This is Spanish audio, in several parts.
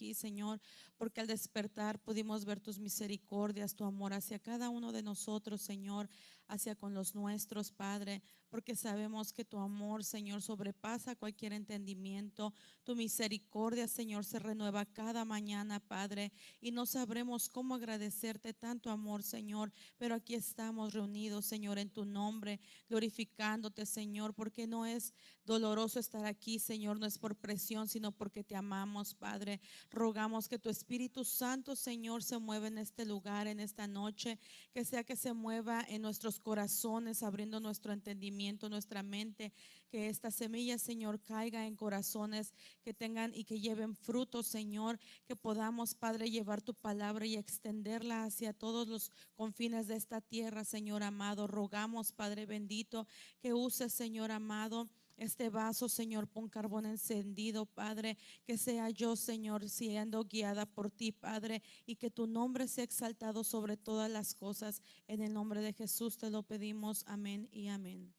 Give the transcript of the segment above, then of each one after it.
aquí, Señor, porque al despertar pudimos ver tus misericordias, tu amor hacia cada uno de nosotros, Señor, hacia con los nuestros, Padre, porque sabemos que tu amor, Señor, sobrepasa cualquier entendimiento. Tu misericordia, Señor, se renueva cada mañana, Padre, y no sabremos cómo agradecerte tanto amor, Señor, pero aquí estamos reunidos, Señor, en tu nombre, glorificándote, Señor, porque no es doloroso estar aquí, Señor, no es por presión, sino porque te amamos, Padre. Rogamos que tu Espíritu Santo, Señor, se mueva en este lugar, en esta noche, que sea que se mueva en nuestros corazones, abriendo nuestro entendimiento, nuestra mente, que esta semilla, Señor, caiga en corazones que tengan y que lleven frutos, Señor, que podamos, Padre, llevar tu palabra y extenderla hacia todos los confines de esta tierra, Señor amado. Rogamos, Padre bendito, que uses, Señor amado, este vaso, Señor, pon carbón encendido, Padre, que sea yo, Señor, siendo guiada por ti, Padre, y que tu nombre sea exaltado sobre todas las cosas. En el nombre de Jesús te lo pedimos, amén y amén.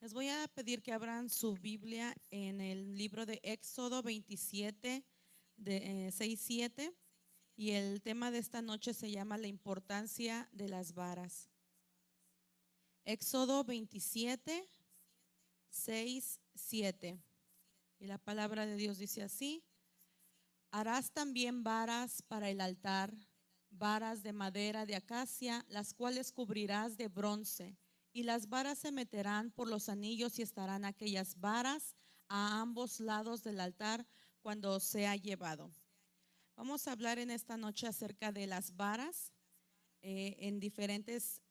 Les voy a pedir que abran su Biblia en el libro de Éxodo 27, de 6-7, y el tema de esta noche se llama la importancia de las varas. Éxodo 27, 6-7. Y la palabra de Dios dice así: harás también varas para el altar, varas de madera de acacia, las cuales cubrirás de bronce, y las varas se meterán por los anillos y estarán aquellas varas a ambos lados del altar cuando sea llevado. Vamos a hablar en esta noche acerca de las varas en diferentes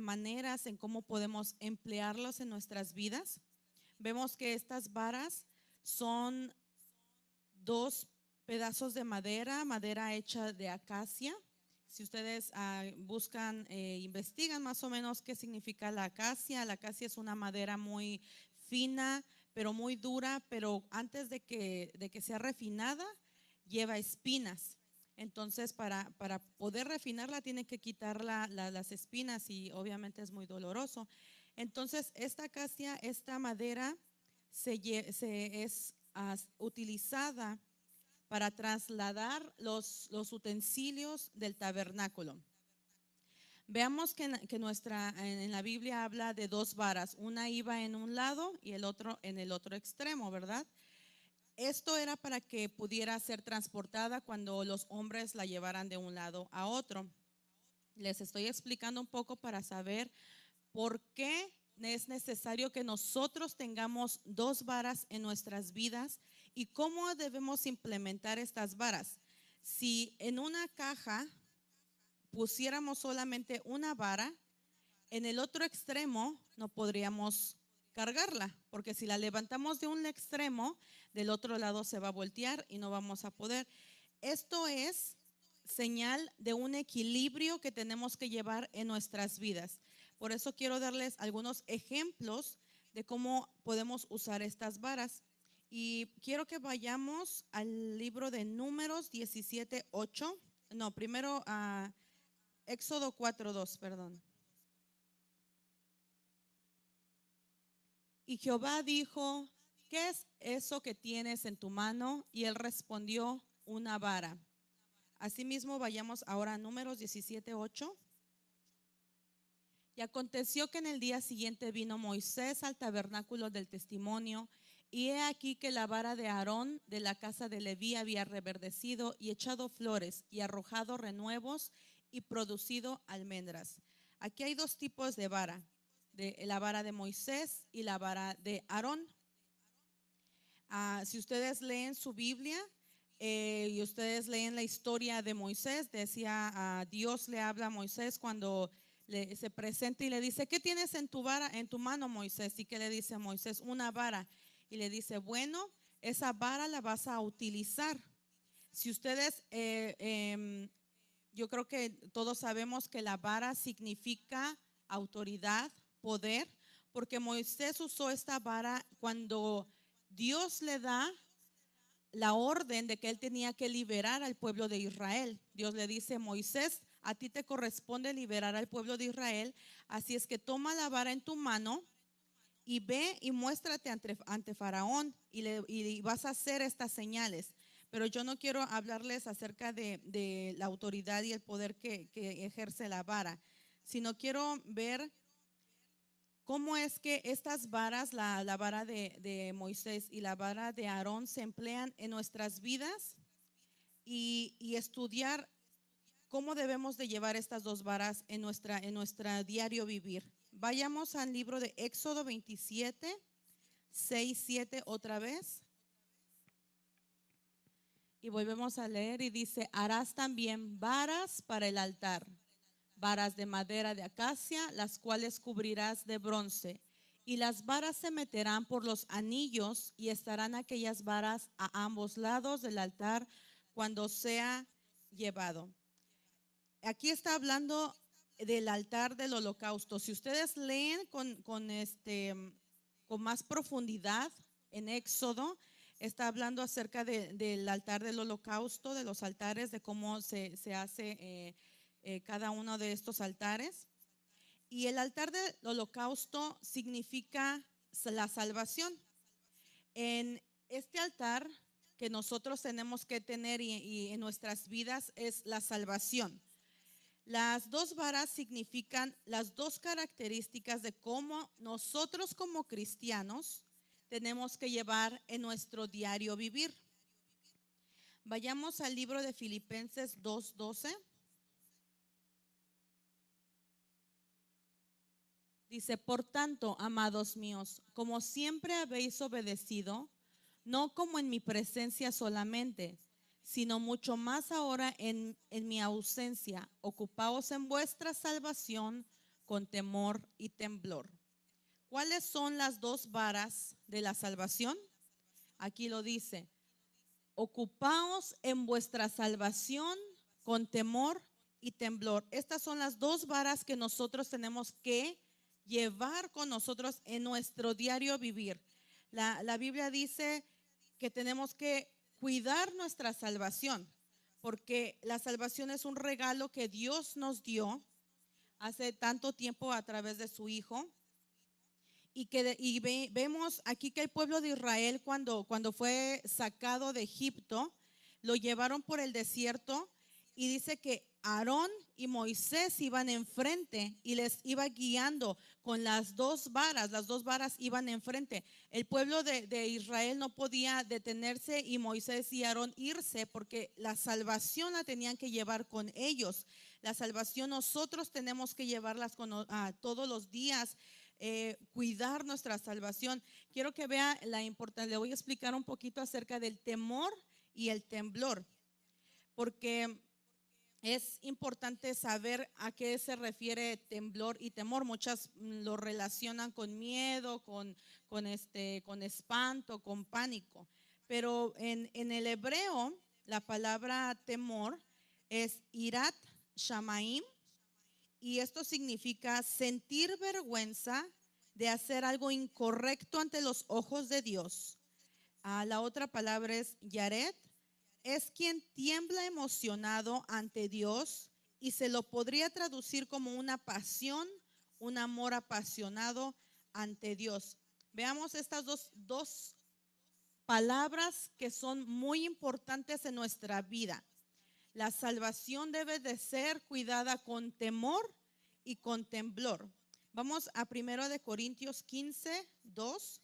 maneras en cómo podemos emplearlos en nuestras vidas. Vemos que estas varas son dos pedazos de madera, madera hecha de acacia. Si ustedes buscan, investigan más o menos qué significa la acacia es una madera muy fina, pero muy dura, pero antes de que sea refinada, lleva espinas. Entonces, para poder refinarla, tiene que quitar las espinas y obviamente es muy doloroso. Entonces, esta acacia, esta madera, es utilizada para trasladar los utensilios del tabernáculo. Veamos que en la Biblia habla de dos varas, una iba en un lado y el otro en el otro extremo, ¿verdad? Esto era para que pudiera ser transportada cuando los hombres la llevaran de un lado a otro. Les estoy explicando un poco para saber por qué es necesario que nosotros tengamos dos varas en nuestras vidas y cómo debemos implementar estas varas. Si en una caja pusiéramos solamente una vara, en el otro extremo no podríamos cargarla, porque si la levantamos de un extremo, del otro lado se va a voltear y no vamos a poder. Esto es señal de un equilibrio que tenemos que llevar en nuestras vidas. Por eso quiero darles algunos ejemplos de cómo podemos usar estas varas. Y quiero que vayamos al libro de Números 17:8. No, primero a Éxodo 4:2, perdón. Y Jehová dijo: ¿qué es eso que tienes en tu mano? Y él respondió: una vara. Asimismo, vayamos ahora a Números 17:8. Y aconteció que en el día siguiente vino Moisés al tabernáculo del testimonio, y he aquí que la vara de Aarón de la casa de Leví había reverdecido y echado flores y arrojado renuevos y producido almendras. Aquí hay dos tipos de vara: la vara de Moisés y la vara de Aarón. Si ustedes leen su Biblia y ustedes leen la historia de Moisés, decía, Dios le habla a Moisés cuando se presenta y le dice: ¿qué tienes en tu vara, en tu mano, Moisés? ¿Y qué le dice Moisés? Una vara. Y le dice: bueno, esa vara la vas a utilizar. Si ustedes, yo creo que todos sabemos que la vara significa autoridad, poder, porque Moisés usó esta vara cuando Dios le da la orden de que él tenía que liberar al pueblo de Israel. Dios le dice: Moisés, a ti te corresponde liberar al pueblo de Israel, así es que toma la vara en tu mano y ve y muéstrate ante Faraón y vas a hacer estas señales. Pero yo no quiero hablarles acerca de la autoridad y el poder que ejerce la vara, sino quiero ver cómo es que estas varas, la vara de Moisés y la vara de Aarón, se emplean en nuestras vidas y estudiar cómo debemos de llevar estas dos varas en nuestra diario vivir. Vayamos al libro de Éxodo 27, 6, 7 otra vez. Y volvemos a leer y dice, harás también varas para el altar, varas de madera de acacia, las cuales cubrirás de bronce. Y las varas se meterán por los anillos y estarán aquellas varas a ambos lados del altar cuando sea llevado. Aquí está hablando del altar del holocausto. Si ustedes leen con más profundidad en Éxodo, está hablando acerca del altar del holocausto, de los altares, de cómo se hace cada uno de estos altares. Y el altar del holocausto significa la salvación. En este altar que nosotros tenemos que tener y en nuestras vidas es la salvación. Las dos varas significan las dos características de cómo nosotros como cristianos tenemos que llevar en nuestro diario vivir. Vayamos al libro de Filipenses 2:12. Dice, por tanto, amados míos, como siempre habéis obedecido, no como en mi presencia solamente, sino mucho más ahora en mi ausencia, ocupaos en vuestra salvación con temor y temblor. ¿Cuáles son las dos varas de la salvación? Aquí lo dice, ocupaos en vuestra salvación con temor y temblor. Estas son las dos varas que nosotros tenemos que llevar con nosotros en nuestro diario vivir. La Biblia dice que tenemos que cuidar nuestra salvación, porque la salvación es un regalo que Dios nos dio hace tanto tiempo a través de su Hijo. Vemos aquí que el pueblo de Israel cuando fue sacado de Egipto, lo llevaron por el desierto y dice que Aarón y Moisés iban enfrente y les iba guiando con las dos varas iban enfrente. El pueblo de Israel no podía detenerse y Moisés y Aarón irse porque la salvación la tenían que llevar con ellos. La salvación nosotros tenemos que llevarlas todos los días. Cuidar nuestra salvación. Quiero que vea la importancia. Le voy a explicar un poquito acerca del temor y el temblor, porque es importante saber a qué se refiere temblor y temor. Muchas lo relacionan con miedo, con espanto, con pánico. Pero en el hebreo, la palabra temor es irat shamaim. Y esto significa sentir vergüenza de hacer algo incorrecto ante los ojos de Dios. La otra palabra es yaret, es quien tiembla emocionado ante Dios y se lo podría traducir como una pasión, un amor apasionado ante Dios. Veamos estas dos palabras que son muy importantes en nuestra vida. La salvación debe de ser cuidada con temor y con temblor. Vamos a 1 de Corintios 15, 2.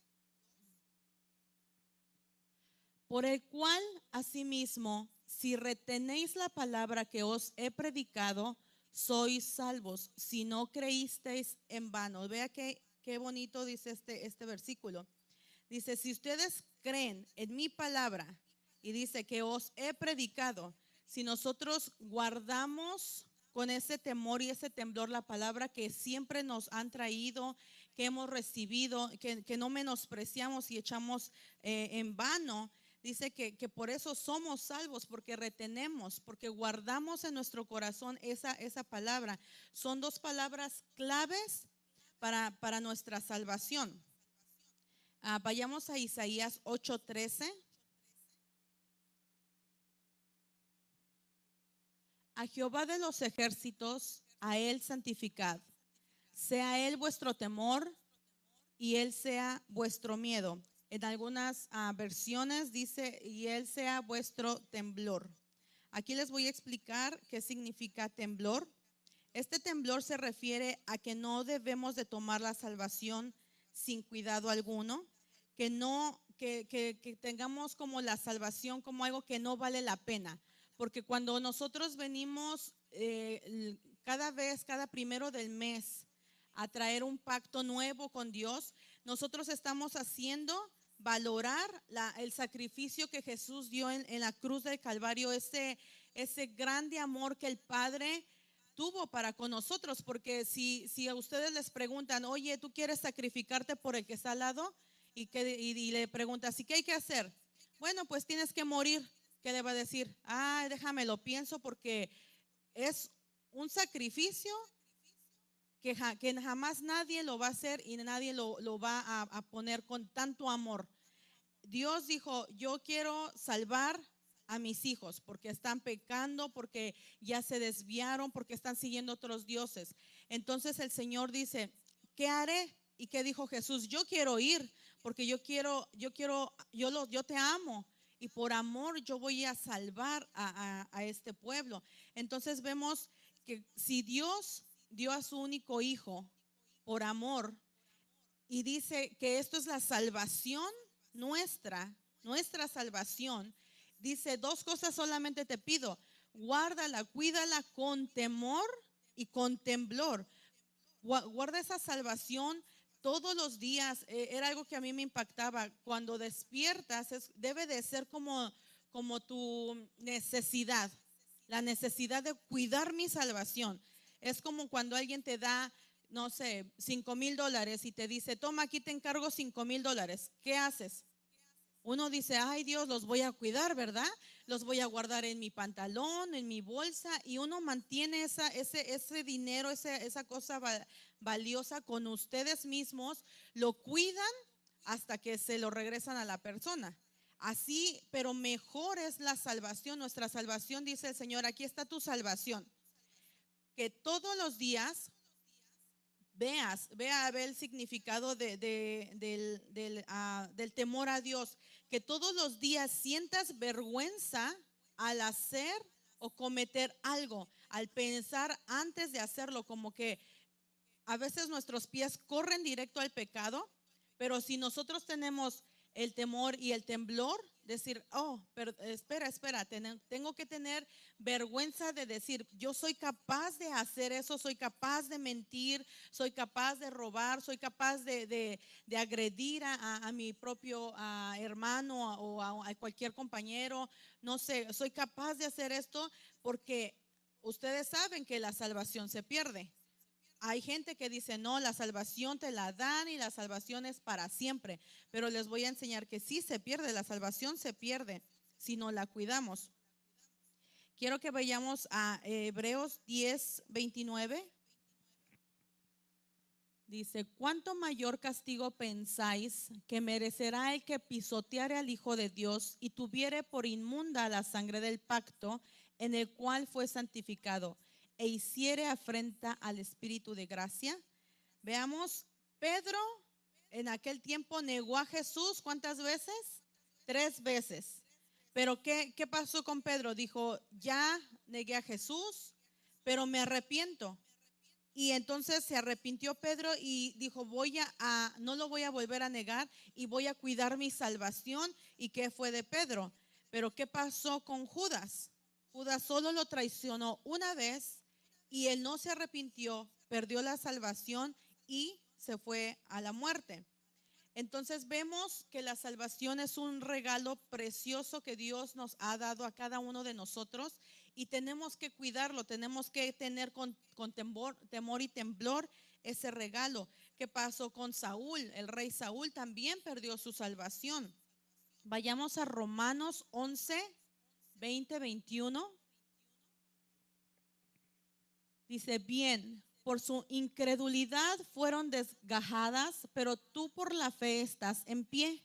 Por el cual, asimismo, si retenéis la palabra que os he predicado, sois salvos, si no creísteis en vano. Vea qué bonito dice este versículo. Dice, si ustedes creen en mi palabra, y dice que os he predicado, si nosotros guardamos con ese temor y ese temblor la palabra que siempre nos han traído, que hemos recibido, que no menospreciamos y echamos en vano, dice que por eso somos salvos, porque retenemos, porque guardamos en nuestro corazón esa palabra. Son dos palabras claves para nuestra salvación. Vayamos a Isaías 8:13. A Jehová de los ejércitos, a él santificad. Sea él vuestro temor y Él sea vuestro miedo. En algunas versiones dice, y Él sea vuestro temblor. Aquí les voy a explicar qué significa temblor. Este temblor se refiere a que no debemos de tomar la salvación sin cuidado alguno, que no, que tengamos como la salvación como algo que no vale la pena, porque cuando nosotros venimos cada primero del mes a traer un pacto nuevo con Dios, nosotros estamos haciendo valorar el sacrificio que Jesús dio en la cruz del Calvario, ese grande amor que el Padre tuvo para con nosotros, porque si a ustedes les preguntan, oye, ¿tú quieres sacrificarte por el que está al lado? Y le preguntas, ¿y qué hay que hacer? Bueno, pues tienes que morir. ¿Qué le va a decir? Ah, déjame lo pienso porque es un sacrificio que jamás nadie lo va a hacer y nadie lo va a poner con tanto amor. Dios dijo, yo quiero salvar a mis hijos porque están pecando, porque ya se desviaron, porque están siguiendo otros dioses. Entonces el Señor dice, ¿qué haré? ¿Y qué dijo Jesús? Yo quiero ir porque yo te amo y por amor yo voy a salvar a este pueblo. Entonces vemos que si Dios dio a su único hijo por amor y dice que esto es la salvación nuestra salvación, dice dos cosas solamente te pido: guárdala, cuídala con temor y con temblor. Guarda esa salvación todos los días. Era algo que a mí me impactaba. Cuando despiertas, debe de ser como tu necesidad, la necesidad de cuidar mi salvación. Es como cuando alguien te da, no sé, $5,000 y te dice, toma, aquí te encargo $5,000. ¿Qué haces? Uno dice, ay Dios, los voy a cuidar, ¿verdad? Los voy a guardar en mi pantalón, en mi bolsa, y uno mantiene ese dinero, esa cosa valiosa con ustedes mismos, lo cuidan hasta que se lo regresan a la persona. Así, pero mejor es la salvación. Nuestra salvación, dice el Señor, aquí está tu salvación. Que todos los días vea el significado del temor a Dios, que todos los días sientas vergüenza al hacer o cometer algo, al pensar antes de hacerlo, como que a veces nuestros pies corren directo al pecado, pero si nosotros tenemos el temor y el temblor, decir, oh, pero espera, tengo que tener vergüenza de decir, yo soy capaz de hacer eso, soy capaz de mentir, soy capaz de robar, soy capaz de agredir a mi propio hermano o a cualquier compañero, no sé, soy capaz de hacer esto porque ustedes saben que la salvación se pierde. Hay gente que dice, no, la salvación te la dan y la salvación es para siempre. Pero les voy a enseñar que sí se pierde, la salvación se pierde si no la cuidamos. Quiero que vayamos a Hebreos 10:29. Dice, ¿cuánto mayor castigo pensáis que merecerá el que pisoteare al Hijo de Dios y tuviere por inmunda la sangre del pacto en el cual fue santificado e hiciere afrenta al Espíritu de gracia? Veamos, Pedro en aquel tiempo negó a Jesús, ¿cuántas veces? 3 veces. Pero ¿qué pasó con Pedro? Dijo, ya negué a Jesús, pero me arrepiento. Y entonces se arrepintió Pedro y dijo, no lo voy a volver a negar y voy a cuidar mi salvación. ¿Y qué fue de Pedro? Pero ¿qué pasó con Judas? Judas solo lo traicionó una vez y él no se arrepintió, perdió la salvación y se fue a la muerte. Entonces vemos que la salvación es un regalo precioso que Dios nos ha dado a cada uno de nosotros y tenemos que cuidarlo, tenemos que tener con temor y temblor ese regalo. ¿Qué pasó con Saúl? El rey Saúl también perdió su salvación. Vayamos a Romanos 11:20-21. Dice, bien, por su incredulidad fueron desgajadas, pero tú por la fe estás en pie.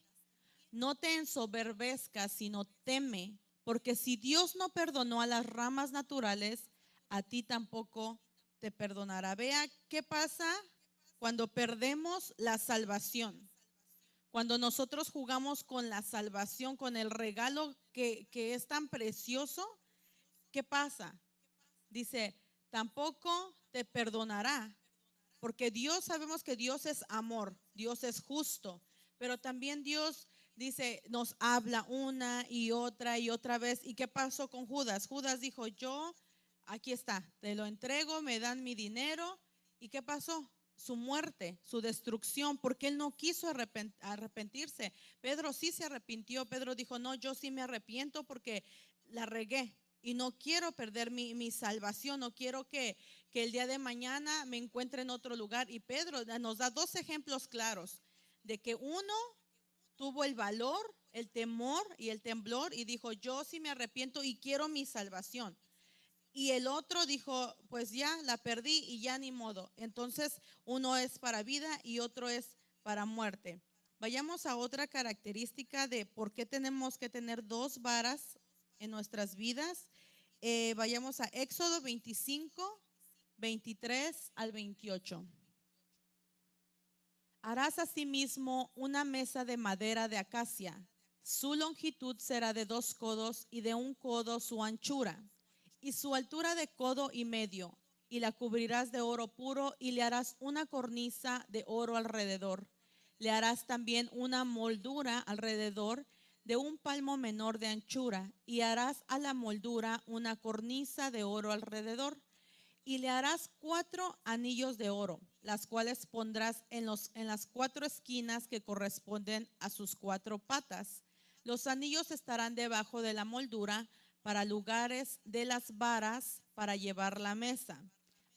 No te ensoberbezcas, sino teme, porque si Dios no perdonó a las ramas naturales, a ti tampoco te perdonará. Vea qué pasa cuando perdemos la salvación, cuando nosotros jugamos con la salvación, con el regalo que es tan precioso, ¿qué pasa? Dice, tampoco te perdonará, porque Dios, sabemos que Dios es amor, Dios es justo, pero también Dios dice, nos habla una y otra vez. ¿Y qué pasó con Judas? Judas dijo, yo, aquí está, te lo entrego, me dan mi dinero. ¿Y qué pasó? Su muerte, su destrucción, porque él no quiso arrepentirse. Pedro sí se arrepintió. Pedro dijo, no, yo sí me arrepiento porque la regué y no quiero perder mi salvación, no quiero que el día de mañana me encuentre en otro lugar. Y Pedro nos da dos ejemplos claros de que uno tuvo el valor, el temor y el temblor y dijo, yo sí me arrepiento y quiero mi salvación. Y el otro dijo, pues ya la perdí y ya ni modo. Entonces uno es para vida y otro es para muerte. Vayamos a otra característica de por qué tenemos que tener dos varas en nuestras vidas. Vayamos a Éxodo 25, 23 al 28. Harás asimismo una mesa de madera de acacia. Su longitud será de 2 codos y de 1 codo su anchura, y su altura de codo y medio. Y la cubrirás de oro puro y le harás una cornisa de oro alrededor. Le harás también una moldura alrededor de 1 palmo menor de anchura, y harás a la moldura una cornisa de oro alrededor. Y le harás 4 anillos de oro, las cuales pondrás en las 4 esquinas que corresponden a sus 4 patas. Los anillos estarán debajo de la moldura para lugares de las varas para llevar la mesa.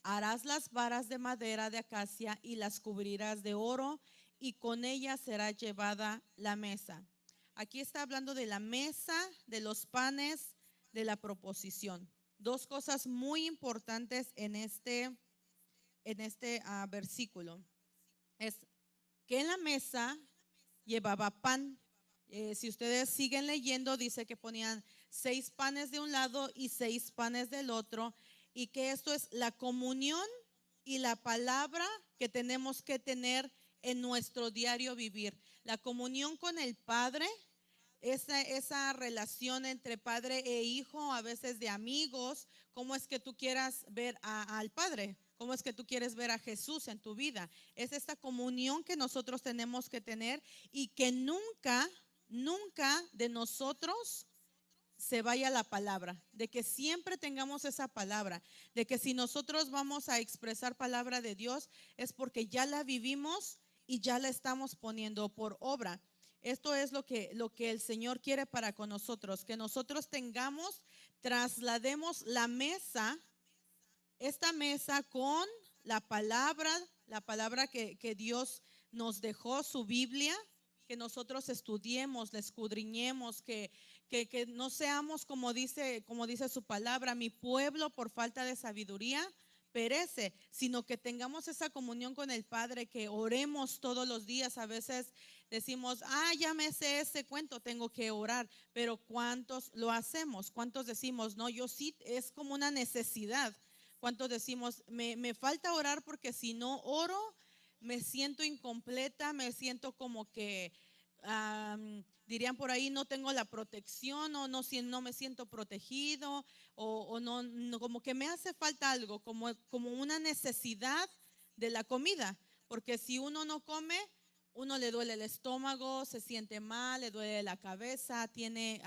Harás las varas de madera de acacia y las cubrirás de oro, y con ellas será llevada la mesa. Aquí está hablando de la mesa, de los panes, de la proposición. Dos cosas muy importantes en este versículo. Es que en la mesa llevaba pan. Si ustedes siguen leyendo, dice que ponían 6 panes de un lado y 6 panes del otro, y que esto es la comunión y la palabra que tenemos que tener en nuestro diario vivir. La comunión con el Padre, esa relación entre padre e hijo, a veces de amigos. ¿Cómo es que tú quieras ver al Padre? ¿Cómo es que tú quieres ver a Jesús en tu vida? Es esta comunión que nosotros tenemos que tener, y que nunca de nosotros se vaya la palabra, de que siempre tengamos esa palabra, de que si nosotros vamos a expresar palabra de Dios es porque ya la vivimos y ya la estamos poniendo por obra. Esto es lo que el Señor quiere para con nosotros, que nosotros traslademos la mesa, esta mesa con la palabra que Dios nos dejó, su Biblia, que nosotros estudiemos, la escudriñemos, que no seamos como dice su palabra, mi pueblo por falta de sabiduría perece, sino que tengamos esa comunión con el Padre, que oremos todos los días. A veces decimos, ya me sé ese cuento, tengo que orar, pero ¿cuántos lo hacemos? ¿Cuántos decimos, no, yo sí, es como una necesidad? ¿Cuántos decimos, me falta orar porque si no oro me siento incompleta, me siento como que dirían por ahí, no tengo la protección, o no me siento protegido, o no, como que me hace falta algo, como una necesidad de la comida? Porque si uno no come, uno le duele el estómago, se siente mal, le duele la cabeza, tiene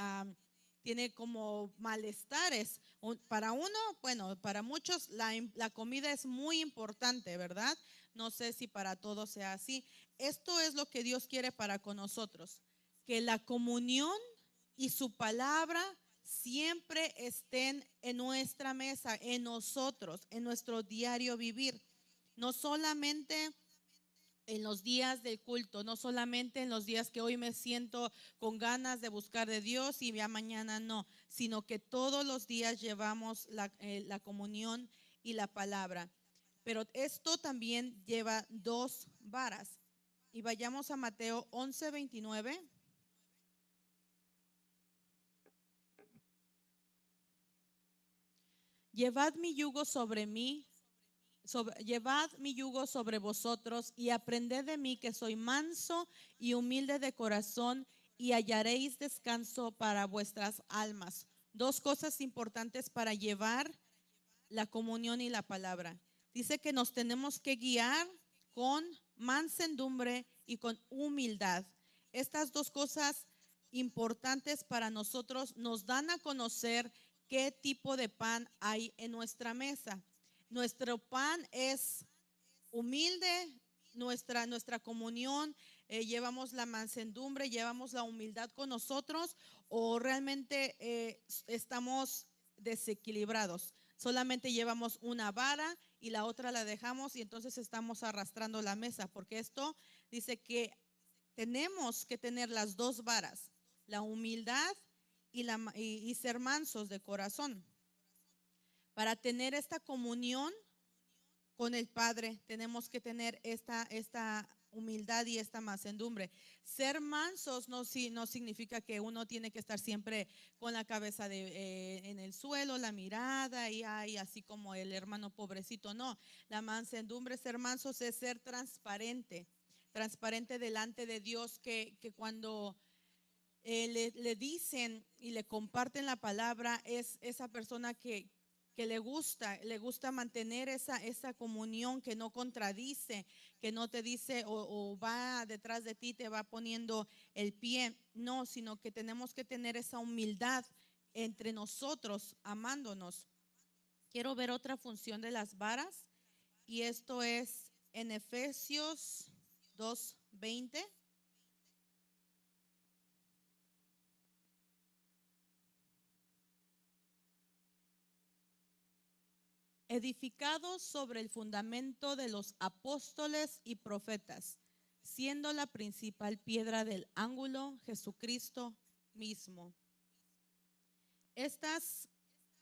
como malestares. Para uno, bueno, para muchos la comida es muy importante, ¿verdad? No sé si para todos sea así. Esto es lo que Dios quiere para con nosotros, que la comunión y su palabra siempre estén en nuestra mesa, en nosotros, en nuestro diario vivir. No solamente en los días del culto, no solamente en los días que hoy me siento con ganas de buscar de Dios y ya mañana no, sino que todos los días llevamos la comunión y la palabra. Pero esto también lleva 2 varas. Y vayamos a Mateo 11:29. Llevad mi yugo sobre mí llevad mi yugo sobre vosotros y aprended de mí, que soy manso y humilde de corazón, y hallaréis descanso para vuestras almas. Dos cosas importantes para llevar la comunión y la palabra. Dice que nos tenemos que guiar con mansedumbre y con humildad. Estas dos cosas importantes para nosotros nos dan a conocer qué tipo de pan hay en nuestra mesa. Nuestro pan es humilde, nuestra comunión, llevamos la mansedumbre, llevamos la humildad con nosotros, o realmente estamos desequilibrados. Solamente llevamos una vara y la otra la dejamos y entonces estamos arrastrando la mesa, porque esto dice que tenemos que tener las dos varas, la humildad y ser mansos de corazón. Para tener esta comunión con el Padre tenemos que tener esta humildad y esta mansedumbre. Ser mansos no significa que uno tiene que estar siempre con la cabeza en el suelo, la mirada y así como el hermano pobrecito. No, la mansedumbre, ser mansos es ser transparente delante de Dios, que cuando le dicen y le comparten la palabra, es esa persona que le gusta mantener esa comunión, que no contradice, que no te dice o va detrás de ti, te va poniendo el pie. No, sino que tenemos que tener esa humildad entre nosotros, amándonos. Quiero ver otra función de las varas, y esto es en Efesios 2:20. Edificados sobre el fundamento de los apóstoles y profetas, siendo la principal piedra del ángulo Jesucristo mismo. Estas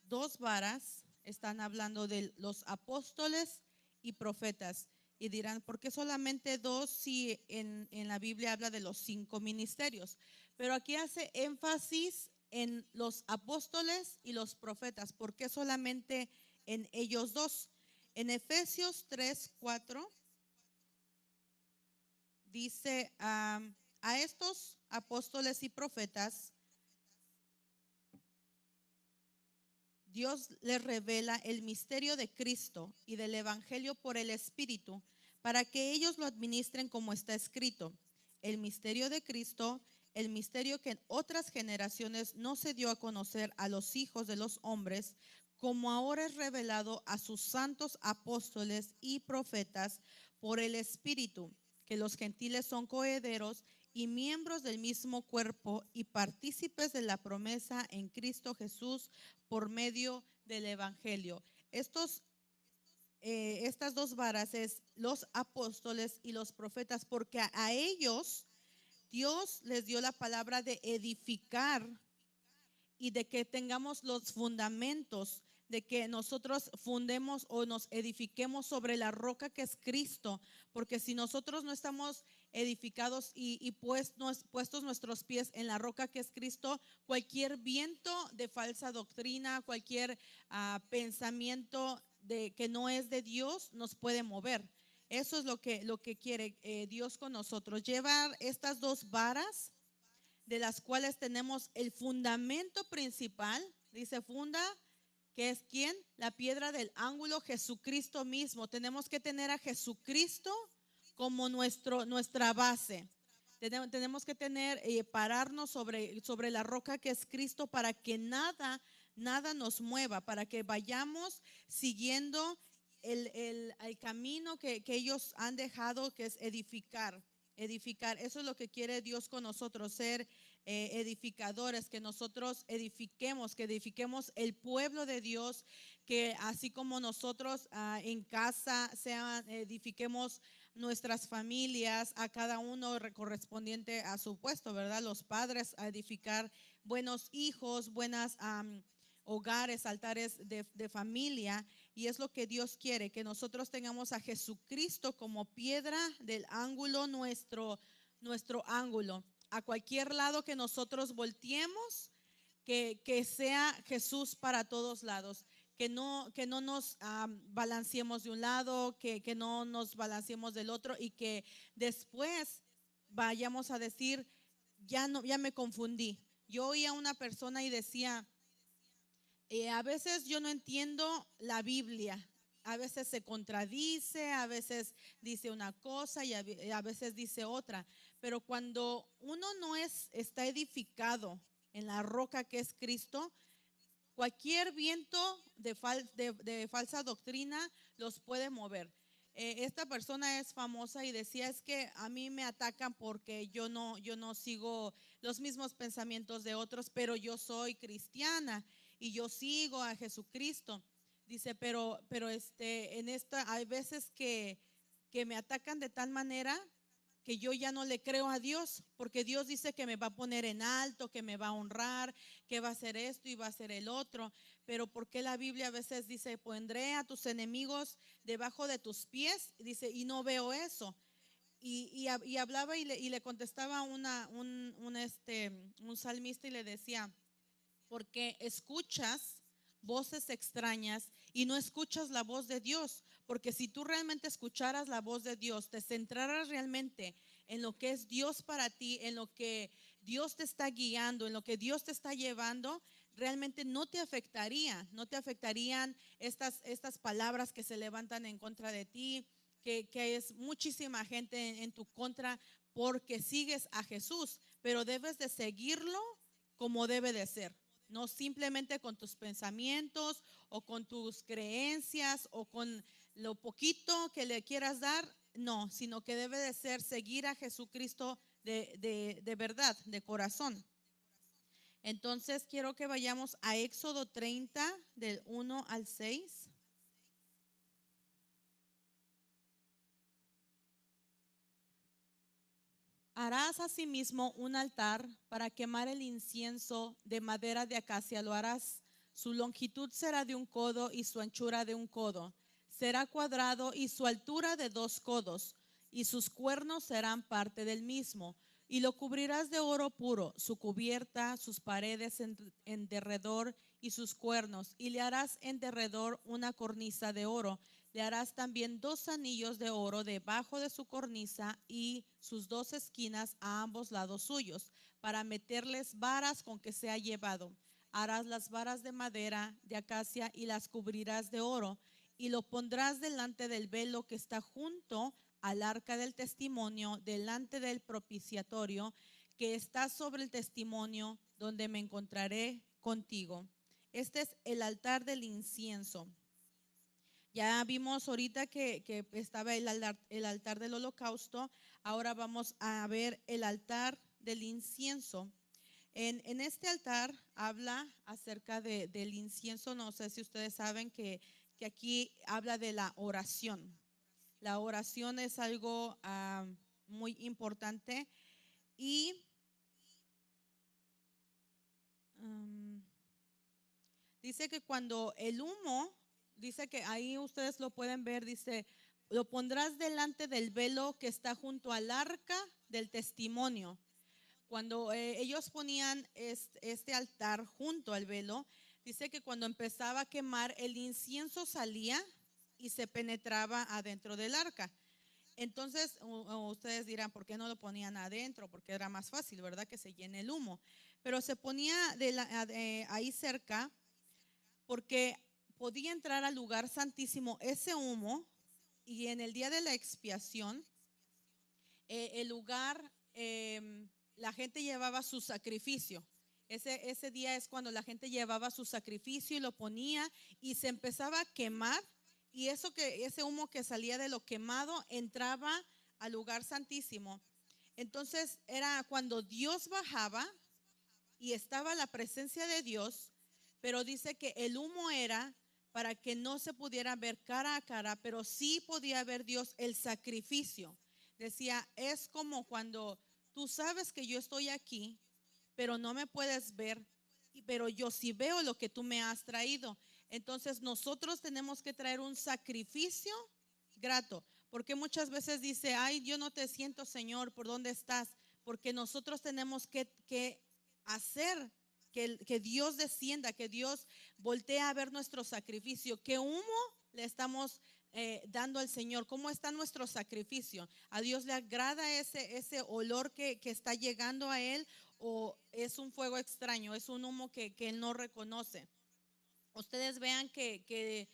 dos varas están hablando de los apóstoles y profetas. Y dirán, ¿por qué solamente dos si en la Biblia habla de los 5 ministerios? Pero aquí hace énfasis en los apóstoles y los profetas. ¿Por qué solamente en ellos dos? En Efesios 3:4 dice, a estos apóstoles y profetas Dios les revela el misterio de Cristo y del Evangelio por el Espíritu, para que ellos lo administren como está escrito. El misterio de Cristo, el misterio que en otras generaciones no se dio a conocer a los hijos de los hombres, como ahora es revelado a sus santos apóstoles y profetas por el Espíritu, que los gentiles son coherederos y miembros del mismo cuerpo y partícipes de la promesa en Cristo Jesús por medio del Evangelio. Estas dos varas es los apóstoles y los profetas, porque a ellos Dios les dio la palabra de edificar y de que tengamos los fundamentos, de que nosotros fundemos o nos edifiquemos sobre la roca que es Cristo, porque si nosotros no estamos edificados y puestos nuestros pies en la roca que es Cristo, cualquier viento de falsa doctrina, cualquier pensamiento que no es de Dios nos puede mover. Eso es lo que quiere Dios con nosotros, llevar estas dos varas, de las cuales tenemos el fundamento principal. Dice funda, que es ¿quién? La piedra del ángulo, Jesucristo mismo. Tenemos que tener a Jesucristo como nuestra base. Tenemos que pararnos sobre la roca que es Cristo, para que nada nos mueva, para que vayamos siguiendo el camino que ellos han dejado, que es edificar. Eso es lo que quiere Dios con nosotros, ser edificadores, que nosotros edifiquemos el pueblo de Dios, que así como nosotros en casa edifiquemos nuestras familias, a cada uno correspondiente a su puesto, ¿verdad? Los padres a edificar buenos hijos, buenas hogares, altares de familia. Y es lo que Dios quiere, que nosotros tengamos a Jesucristo como piedra del ángulo, nuestro ángulo. A cualquier lado que nosotros volteemos, que sea Jesús para todos lados. que no nos balanceemos de un lado, que no nos balanceemos del otro y que después vayamos a decir, ya no, ya me confundí. Yo oía a una persona y decía, a veces yo no entiendo la Biblia, a veces se contradice, a veces dice una cosa y a veces dice otra, pero cuando uno no está edificado en la roca que es Cristo, cualquier viento de falsa doctrina los puede mover. Esta persona es famosa y decía, es que a mí me atacan porque yo no sigo los mismos pensamientos de otros, pero yo soy cristiana y yo sigo a Jesucristo. Dice, pero en esta hay veces que me atacan de tal manera que yo ya no le creo a Dios, porque Dios dice que me va a poner en alto, que me va a honrar, que va a hacer esto y va a hacer el otro. Pero porque la Biblia a veces dice, pondré a tus enemigos debajo de tus pies, dice, y no veo eso. Y hablaba y le contestaba un salmista y le decía, porque escuchas voces extrañas y no escuchas la voz de Dios, porque si tú realmente escucharas la voz de Dios, te centraras realmente en lo que es Dios para ti, en lo que Dios te está guiando, en lo que Dios te está llevando, realmente no te afectaría, no te afectarían estas palabras que se levantan en contra de ti, que es muchísima gente en tu contra porque sigues a Jesús, pero debes de seguirlo como debe de ser. No simplemente con tus pensamientos o con tus creencias o con lo poquito que le quieras dar, no, sino que debe de ser seguir a Jesucristo de verdad, de corazón. Entonces quiero que vayamos a Éxodo 30 del 1 al 6. Harás asimismo un altar para quemar el incienso de madera de acacia. Lo harás. Su longitud será de 1 codo y su anchura de 1 codo. Será cuadrado y su altura de 2 codos. Y sus cuernos serán parte del mismo. Y lo cubrirás de oro puro, su cubierta, sus paredes en derredor y sus cuernos. Y le harás en derredor una cornisa de oro. Le harás también 2 anillos de oro debajo de su cornisa y sus 2 esquinas a ambos lados suyos, para meterles varas con que sea llevado. Harás las varas de madera de acacia y las cubrirás de oro, y lo pondrás delante del velo que está junto al arca del testimonio, delante del propiciatorio que está sobre el testimonio, donde me encontraré contigo. Este es el altar del incienso. Ya vimos ahorita que estaba el altar del holocausto. Ahora vamos a ver el altar del incienso. En este altar habla acerca del incienso. No sé si ustedes saben que aquí habla de la oración. La oración es algo muy importante y dice que cuando el humo, dice que ahí ustedes lo pueden ver, dice, lo pondrás delante del velo que está junto al arca del testimonio. Cuando ellos ponían este altar junto al velo, dice que cuando empezaba a quemar, el incienso salía y se penetraba adentro del arca. Entonces, ustedes dirán, ¿por qué no lo ponían adentro? Porque era más fácil, ¿verdad? Que se llene el humo. Pero se ponía ahí cerca porque podía entrar al lugar santísimo ese humo, y en el día de la expiación, el lugar, la gente llevaba su sacrificio. Ese día es cuando la gente llevaba su sacrificio y lo ponía y se empezaba a quemar, y ese humo que salía de lo quemado entraba al lugar santísimo. Entonces era cuando Dios bajaba y estaba la presencia de Dios, pero dice que el humo era para que no se pudiera ver cara a cara, pero sí podía ver Dios el sacrificio. Decía, es como cuando tú sabes que yo estoy aquí, pero no me puedes ver, pero yo sí veo lo que tú me has traído. Entonces nosotros tenemos que traer un sacrificio grato, porque muchas veces dice, ay, yo no te siento, Señor, ¿por dónde estás? Porque nosotros tenemos que hacer que Dios descienda, que Dios voltee a ver nuestro sacrificio. ¿Qué humo le estamos dando al Señor? ¿Cómo está nuestro sacrificio? ¿A Dios le agrada ese olor que está llegando a Él? ¿O es un fuego extraño? ¿Es un humo que Él no reconoce? Ustedes vean que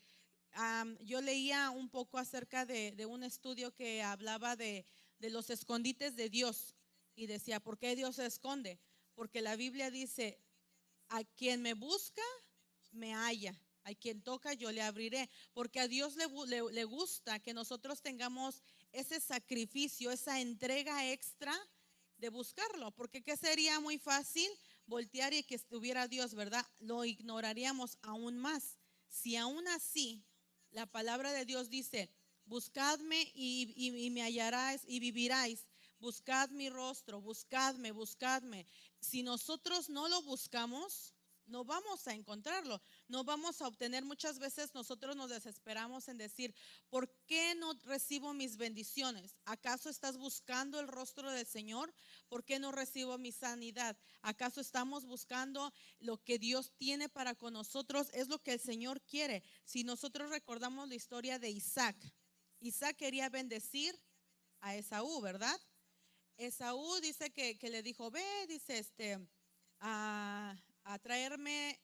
yo leía un poco acerca de un estudio que hablaba de los escondites de Dios y decía, ¿por qué Dios se esconde? Porque la Biblia dice, a quien me busca, me halla. A quien toca, yo le abriré. Porque a Dios le gusta que nosotros tengamos ese sacrificio, esa entrega extra de buscarlo. Porque ¿qué sería muy fácil? Voltear y que estuviera Dios, ¿verdad? Lo ignoraríamos aún más. Si aún así la palabra de Dios dice, buscadme y me hallaráis y viviráis. Buscad mi rostro, buscadme, buscadme. Si nosotros no lo buscamos, no vamos a encontrarlo, no vamos a obtener. Muchas veces nosotros nos desesperamos en decir, ¿por qué no recibo mis bendiciones? ¿Acaso estás buscando el rostro del Señor? ¿Por qué no recibo mi sanidad? ¿Acaso estamos buscando lo que Dios tiene para con nosotros? Es lo que el Señor quiere. Si nosotros recordamos la historia de Isaac, Isaac quería bendecir a Esaú, ¿verdad? Esaú dice que le dijo, ve, dice, a traerme,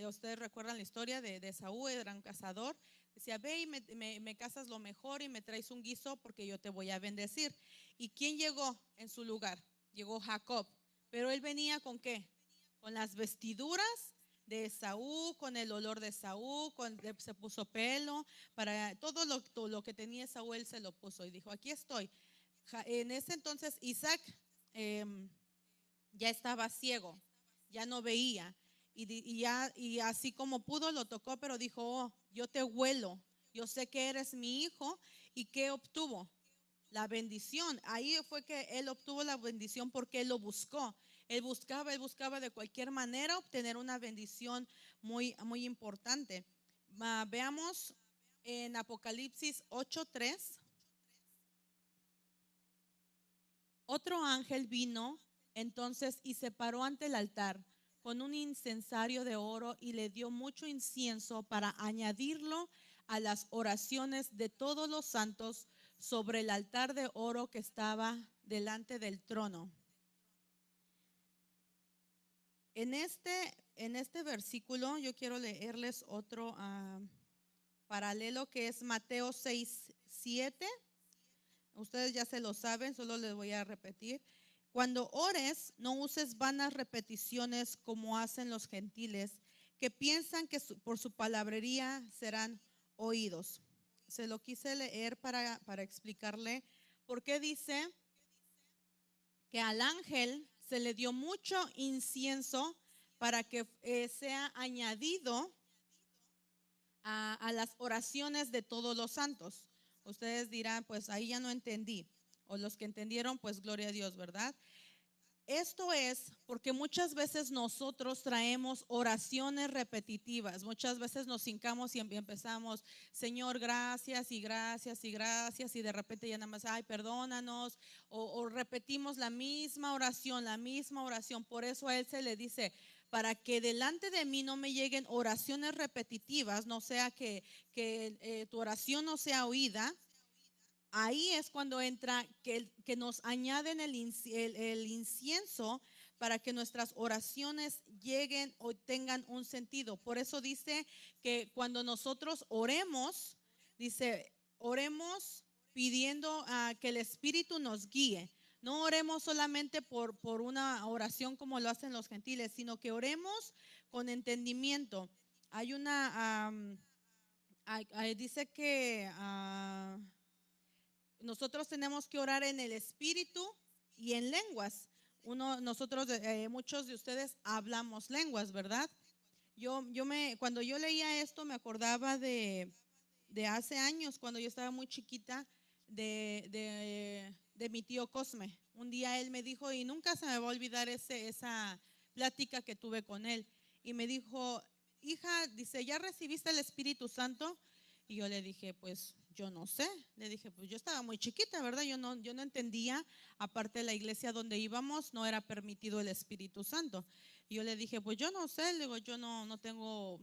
ustedes recuerdan la historia de Esaú, era un cazador, decía, ve y me cazas lo mejor y me traes un guiso porque yo te voy a bendecir. ¿Y quién llegó en su lugar? Llegó Jacob, pero él venía ¿con qué? Con las vestiduras de Esaú, con el olor de Esaú, se puso pelo, para todo lo que tenía Esaú, él se lo puso y dijo, aquí estoy. En ese entonces Isaac ya estaba ciego, ya no veía y así como pudo lo tocó, pero dijo, oh, yo te huelo, yo sé que eres mi hijo. ¿Y qué obtuvo? La bendición. Ahí fue que él obtuvo la bendición porque él lo buscó. Él buscaba de cualquier manera obtener una bendición muy, muy importante. Veamos en Apocalipsis 8:3. Otro ángel vino entonces y se paró ante el altar con un incensario de oro y le dio mucho incienso para añadirlo a las oraciones de todos los santos sobre el altar de oro que estaba delante del trono. En este versículo yo quiero leerles otro paralelo que es Mateo 6:7. Ustedes ya se lo saben, solo les voy a repetir. Cuando ores, no uses vanas repeticiones como hacen los gentiles, que piensan que por su palabrería serán oídos. Se lo quise leer para explicarle por qué dice que al ángel se le dio mucho incienso para que sea añadido a las oraciones de todos los santos. Ustedes dirán, pues ahí ya no entendí. O los que entendieron, pues gloria a Dios, ¿verdad? Esto es porque muchas veces nosotros traemos oraciones repetitivas. Muchas veces nos hincamos y empezamos, Señor, gracias y gracias y gracias. Y de repente ya nada más, ay, perdónanos. O repetimos la misma oración, la misma oración. Por eso a él se le dice, para que delante de mí no me lleguen oraciones repetitivas, no sea que tu oración no sea oída. Ahí es cuando entra que nos añaden el incienso para que nuestras oraciones lleguen o tengan un sentido. Por eso dice que cuando nosotros oremos, dice, oremos pidiendo que el Espíritu nos guíe. No oremos solamente por una oración como lo hacen los gentiles, sino que oremos con entendimiento. Hay dice que nosotros tenemos que orar en el Espíritu y en lenguas. Muchos de ustedes hablamos lenguas, ¿verdad? Cuando yo leía esto me acordaba de hace años, cuando yo estaba muy chiquita, de mi tío Cosme. Un día él me dijo, y nunca se me va a olvidar esa plática que tuve con él. Y me dijo, hija, dice, ¿ya recibiste el Espíritu Santo? Y yo le dije, pues yo no sé. Le dije, pues yo estaba muy chiquita, ¿verdad? Yo no entendía. Aparte de la iglesia donde íbamos, no era permitido el Espíritu Santo. Y yo le dije, pues yo no sé, le digo, yo no tengo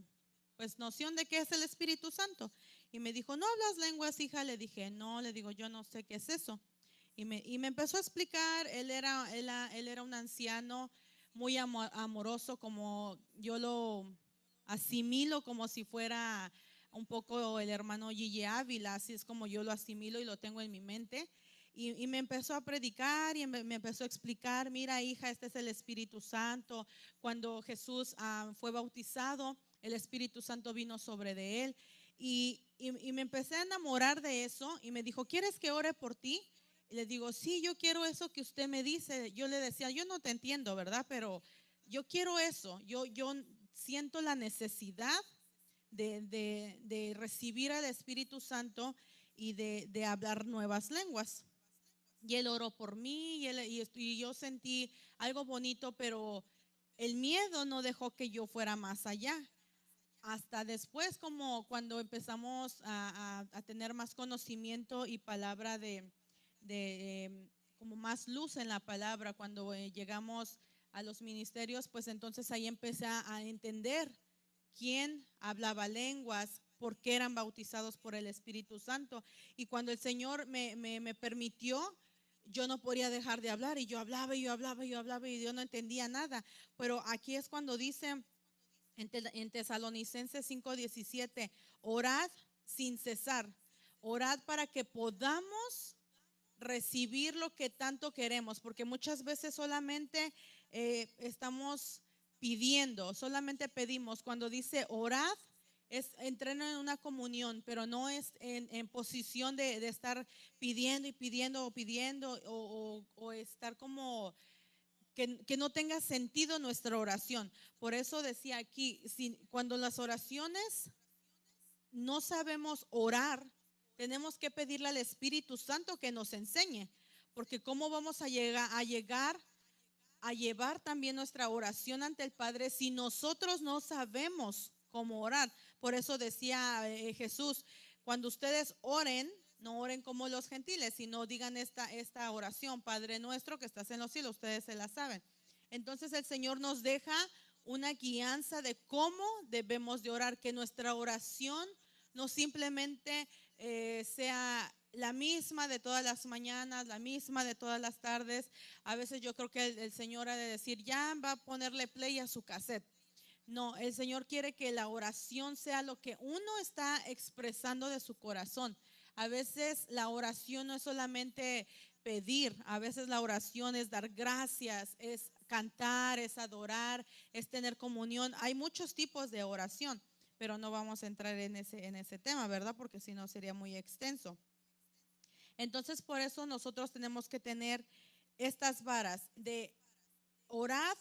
pues noción de qué es el Espíritu Santo. Y me dijo, ¿no hablas lenguas, hija? Le dije, no, le digo, yo no sé qué es eso. Y me empezó a explicar, él era un anciano muy amoroso, como yo lo asimilo como si fuera un poco el hermano Gigi Ávila, así es como yo lo asimilo y lo tengo en mi mente. Y me empezó a predicar y me empezó a explicar, mira hija, este es el Espíritu Santo. Cuando Jesús fue bautizado, el Espíritu Santo vino sobre de él. Y me empecé a enamorar de eso y me dijo, ¿quieres que ore por ti? Y le digo, sí, yo quiero eso que usted me dice. Yo le decía, yo no te entiendo, ¿verdad? Pero yo quiero eso. Yo siento la necesidad de recibir al Espíritu Santo y de hablar nuevas lenguas. Y él oró por mí y yo sentí algo bonito, pero el miedo no dejó que yo fuera más allá. Hasta después, como cuando empezamos a tener más conocimiento y palabra como más luz en la palabra, cuando llegamos a los ministerios, pues entonces ahí empecé a entender quién hablaba lenguas, por qué eran bautizados por el Espíritu Santo. Y cuando el Señor me permitió, yo no podía dejar de hablar y yo hablaba y yo hablaba y yo hablaba y yo no entendía nada. Pero aquí es cuando dice en Tesalonicenses 5:17, orad sin cesar, orad para que podamos recibir lo que tanto queremos, porque muchas veces solamente estamos pidiendo, solamente pedimos. Cuando dice orad, es entrar en una comunión, pero no es en posición de estar pidiendo y pidiendo o pidiendo o estar como que no tenga sentido nuestra oración. Por eso decía aquí, cuando las oraciones no sabemos orar, tenemos que pedirle al Espíritu Santo que nos enseñe, porque cómo vamos a llegar a llevar también nuestra oración ante el Padre si nosotros no sabemos cómo orar. Por eso decía Jesús, cuando ustedes oren, no oren como los gentiles, sino digan esta oración, Padre nuestro que estás en los cielos, ustedes se la saben. Entonces el Señor nos deja una guianza de cómo debemos de orar, que nuestra oración no simplemente sea la misma de todas las mañanas, la misma de todas las tardes. A veces yo creo que el Señor ha de decir, ya va a ponerle play a su cassette. No, el Señor quiere que la oración sea lo que uno está expresando de su corazón. A veces la oración no es solamente pedir, a veces la oración es dar gracias, es cantar, es adorar, es tener comunión. Hay muchos tipos de oración, pero no vamos a entrar en ese tema, ¿verdad? Porque si no sería muy extenso. Entonces, por eso nosotros tenemos que tener estas varas de orar,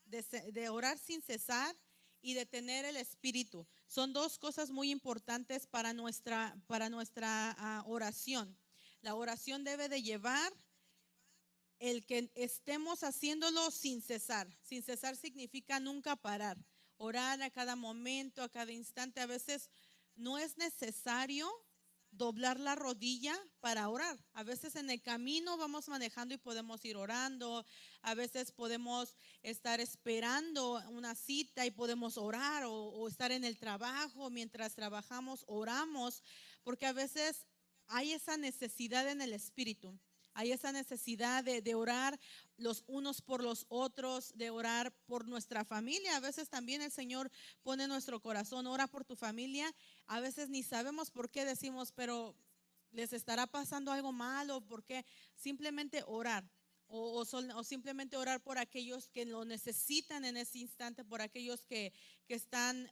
de orar sin cesar y de tener el Espíritu. Son dos cosas muy importantes para nuestra oración. La oración debe de llevar el que estemos haciéndolo sin cesar. Sin cesar significa nunca parar. Orar a cada momento, a cada instante. A veces no es necesario doblar la rodilla para orar. A veces en el camino vamos manejando y podemos ir orando. A veces podemos estar esperando una cita y podemos orar o estar en el trabajo. Mientras trabajamos, oramos, porque a veces hay esa necesidad en el espíritu. Hay esa necesidad de orar los unos por los otros, de orar por nuestra familia. A veces también el Señor pone en nuestro corazón, ora por tu familia. A veces ni sabemos por qué decimos, pero les estará pasando algo malo, ¿por qué? Simplemente orar. O simplemente orar por aquellos que lo necesitan en ese instante, por aquellos que están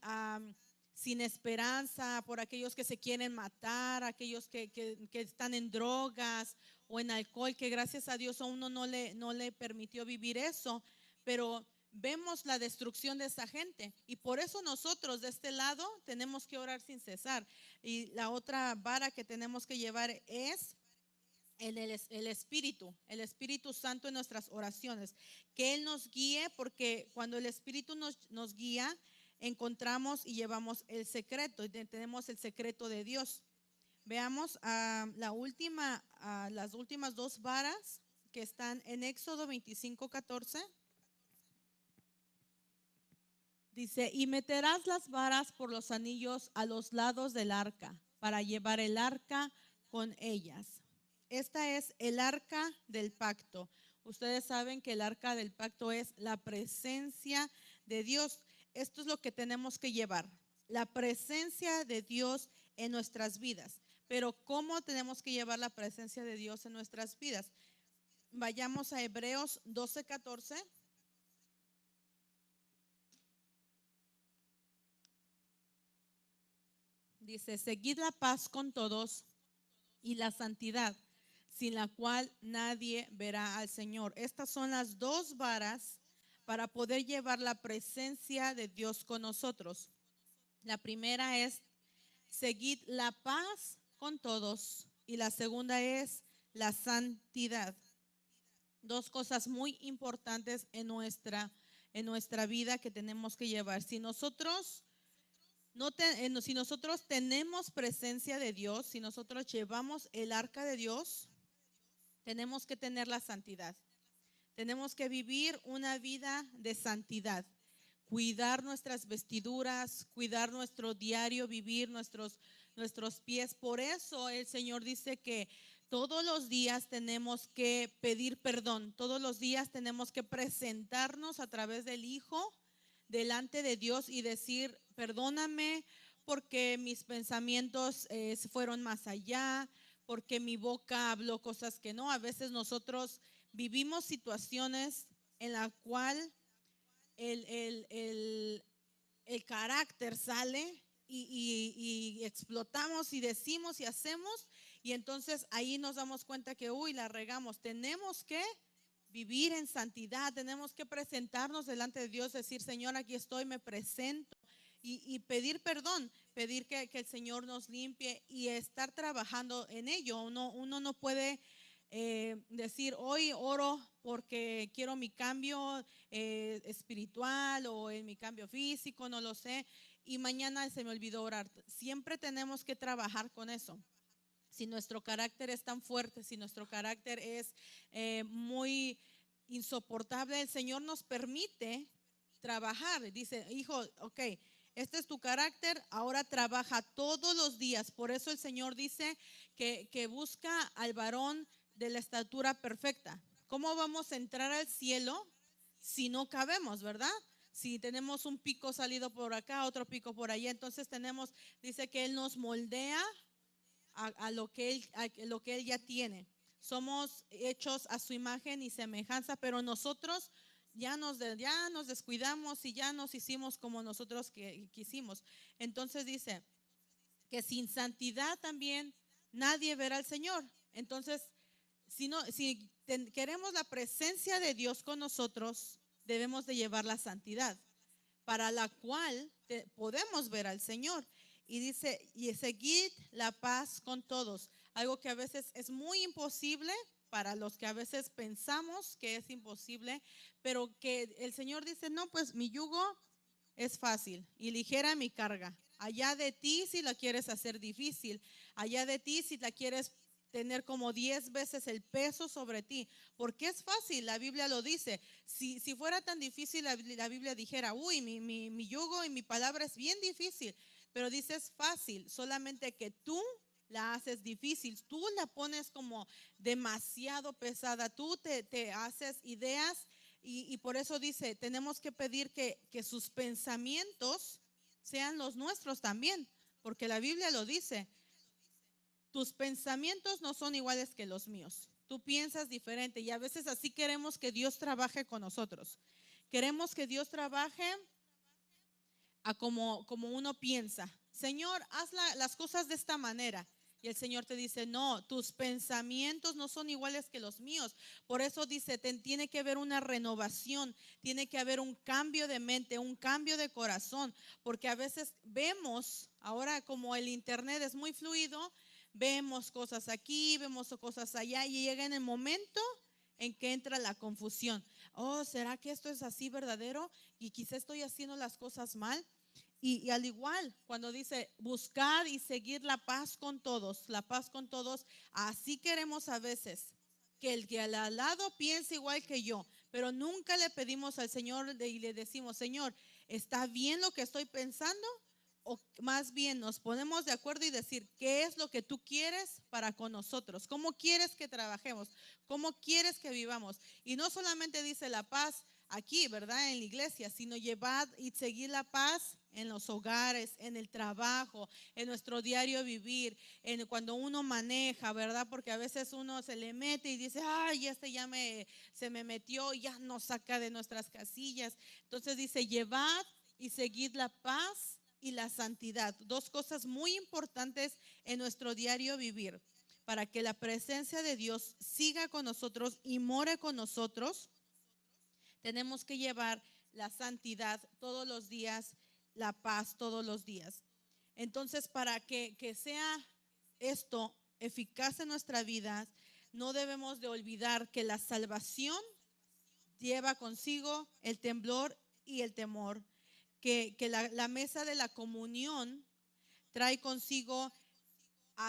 sin esperanza, por aquellos que se quieren matar, aquellos que están en drogas o en alcohol, que gracias a Dios a uno no le permitió vivir eso, pero vemos la destrucción de esa gente y por eso nosotros de este lado tenemos que orar sin cesar. Y la otra vara que tenemos que llevar es el Espíritu Santo en nuestras oraciones, que Él nos guíe, porque cuando el Espíritu nos guía, encontramos y llevamos el secreto, y tenemos el secreto de Dios. Veamos las últimas dos varas que están en Éxodo 25:14. Dice, y meterás las varas por los anillos a los lados del arca, para llevar el arca con ellas. Esta es el arca del pacto. Ustedes saben que el arca del pacto es la presencia de Dios. Esto es lo que tenemos que llevar, la presencia de Dios en nuestras vidas. Pero ¿cómo tenemos que llevar la presencia de Dios en nuestras vidas? Vayamos a Hebreos 12:14. Dice, seguid la paz con todos y la santidad, sin la cual nadie verá al Señor. Estas son las dos varas para poder llevar la presencia de Dios con nosotros. La primera es, seguid la paz con todos, y la segunda es la santidad. Dos cosas muy importantes en nuestra vida que tenemos que llevar. Si nosotros si nosotros tenemos presencia de Dios, si nosotros llevamos el arca de Dios, tenemos que tener la santidad. Tenemos que vivir una vida de santidad, cuidar nuestras vestiduras, cuidar nuestro diario vivir, nuestros pies. Por eso el Señor dice que todos los días tenemos que pedir perdón, todos los días tenemos que presentarnos a través del Hijo delante de Dios y decir, perdóname porque mis pensamientos fueron más allá, porque mi boca habló cosas que no. A veces nosotros vivimos situaciones en la cual el carácter sale y explotamos y decimos y hacemos, y entonces ahí nos damos cuenta que la regamos. Tenemos que vivir en santidad, tenemos que presentarnos delante de Dios, decir, Señor, aquí estoy, me presento, y pedir perdón, pedir que el Señor nos limpie y estar trabajando en ello. Uno no puede decir, hoy oro porque quiero mi cambio espiritual o en mi cambio físico, no lo sé, y mañana se me olvidó orar. Siempre tenemos que trabajar con eso. Si nuestro carácter es tan fuerte, si nuestro carácter es muy insoportable, el Señor nos permite trabajar. Dice, hijo, ok, este es tu carácter, ahora trabaja todos los días. Por eso el Señor dice que busca al varón de la estatura perfecta. ¿Cómo vamos a entrar al cielo si no cabemos, verdad? Si tenemos un pico salido por acá, otro pico por allá, entonces dice que Él nos moldea a lo que él ya tiene. Somos hechos a su imagen y semejanza, pero nosotros ya nos descuidamos y ya nos hicimos como nosotros quisimos. Entonces dice que sin santidad también nadie verá al Señor. Entonces, si queremos la presencia de Dios con nosotros, debemos de llevar la santidad, para la cual podemos ver al Señor. Y dice, y seguid la paz con todos. Algo que a veces es muy imposible para los que a veces pensamos que es imposible, pero que el Señor dice, no, pues mi yugo es fácil y ligera mi carga. Allá de ti si la quieres hacer difícil, allá de ti si la quieres tener como 10 veces el peso sobre ti, porque es fácil, la Biblia lo dice. Si fuera tan difícil, la Biblia dijera, mi yugo y mi palabra es bien difícil, pero dice es fácil, solamente que tú la haces difícil, tú la pones como demasiado pesada, tú te haces ideas, y por eso dice, tenemos que pedir que sus pensamientos sean los nuestros también, porque la Biblia lo dice. Tus pensamientos no son iguales que los míos. Tú piensas diferente, y a veces así queremos que Dios trabaje con nosotros. Queremos que Dios trabaje a como uno piensa. Señor, haz las cosas de esta manera. Y el Señor te dice, no, tus pensamientos no son iguales que los míos. Por eso dice, tiene que haber una renovación, tiene que haber un cambio de mente, un cambio de corazón. Porque a veces vemos, ahora como el internet es muy fluido, vemos cosas aquí, vemos cosas allá, y llega en el momento en que entra la confusión. Oh, ¿será que esto es así verdadero? Y quizá estoy haciendo las cosas mal. Y al igual, cuando dice buscar y seguir la paz con todos, así queremos a veces que el que al lado piense igual que yo, pero nunca le pedimos al Señor y le decimos, Señor, ¿está bien lo que estoy pensando? O más bien nos ponemos de acuerdo y decir, ¿qué es lo que tú quieres para con nosotros? ¿Cómo quieres que trabajemos? ¿Cómo quieres que vivamos? Y no solamente dice la paz aquí, ¿verdad? En la iglesia, sino llevar y seguir la paz en los hogares, en el trabajo, en nuestro diario vivir, en cuando uno maneja, ¿verdad? Porque a veces uno se le mete y dice, ay, se me metió y ya nos saca de nuestras casillas. Entonces dice, llevad y seguid la paz y la santidad, dos cosas muy importantes en nuestro diario vivir, para que la presencia de Dios siga con nosotros y more con nosotros. Tenemos que llevar la santidad todos los días, la paz todos los días. Entonces, para que sea esto eficaz en nuestra vida, no debemos de olvidar que la salvación lleva consigo el temblor y el temor, que la mesa de la comunión trae consigo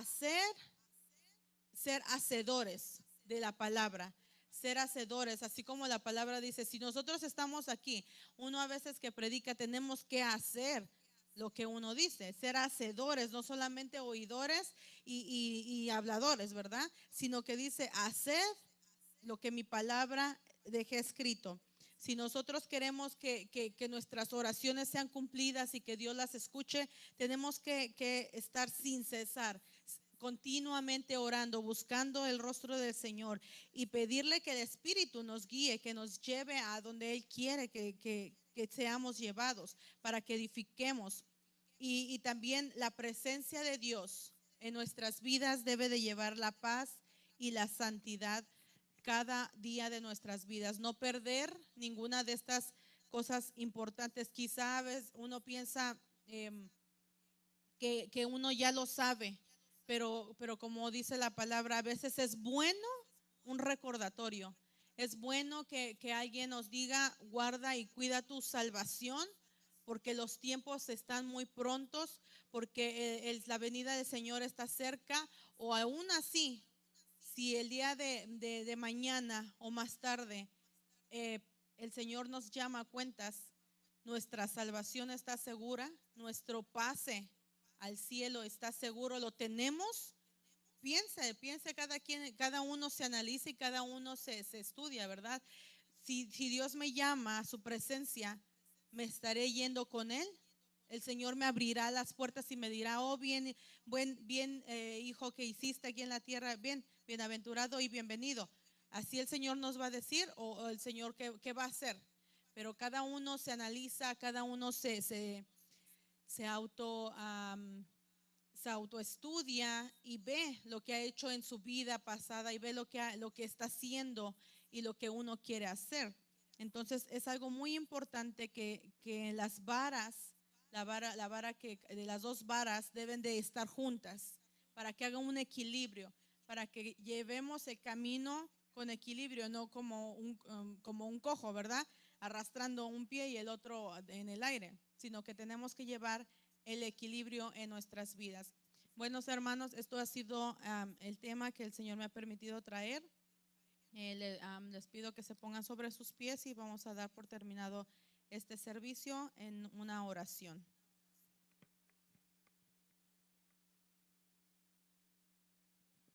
ser hacedores de la palabra, ser hacedores, así como la palabra dice, si nosotros estamos aquí, uno a veces que predica, tenemos que hacer lo que uno dice, ser hacedores, no solamente oidores y habladores, ¿verdad? Sino que dice, haced lo que mi palabra dejé escrito. Si nosotros queremos que nuestras oraciones sean cumplidas y que Dios las escuche, tenemos que estar sin cesar, continuamente orando, buscando el rostro del Señor y pedirle que el Espíritu nos guíe, que nos lleve a donde Él quiere que seamos llevados, para que edifiquemos. Y también la presencia de Dios en nuestras vidas debe de llevar la paz y la santidad cada día de nuestras vidas. No perder ninguna de estas cosas importantes. Quizá a veces uno piensa que uno ya lo sabe, pero como dice la palabra, a veces es bueno un recordatorio. Es bueno que alguien nos diga, guarda y cuida tu salvación, porque los tiempos están muy prontos, porque la venida del Señor está cerca, o aún así, si el día de mañana o más tarde el Señor nos llama a cuentas, nuestra salvación está segura, nuestro pase al cielo está seguro, lo tenemos. Piense cada uno se analiza y cada uno se estudia, ¿verdad? Si Dios me llama a su presencia, ¿me estaré yendo con Él? El Señor me abrirá las puertas y me dirá, oh, bien, hijo que hiciste aquí en la tierra, bienaventurado y bienvenido. Así el Señor nos va a decir, o el Señor qué va a hacer. Pero cada uno se analiza, cada uno se autoestudia y ve lo que ha hecho en su vida pasada y ve lo que está haciendo y lo que uno quiere hacer. Entonces es algo muy importante que las varas, la vara de las dos varas deben de estar juntas para que haga un equilibrio, para que llevemos el camino con equilibrio, no como un cojo, ¿verdad? Arrastrando un pie y el otro en el aire, sino que tenemos que llevar el equilibrio en nuestras vidas. Buenos hermanos, esto ha sido el tema que el Señor me ha permitido traer. Les pido que se pongan sobre sus pies y vamos a dar por terminado este servicio en una oración.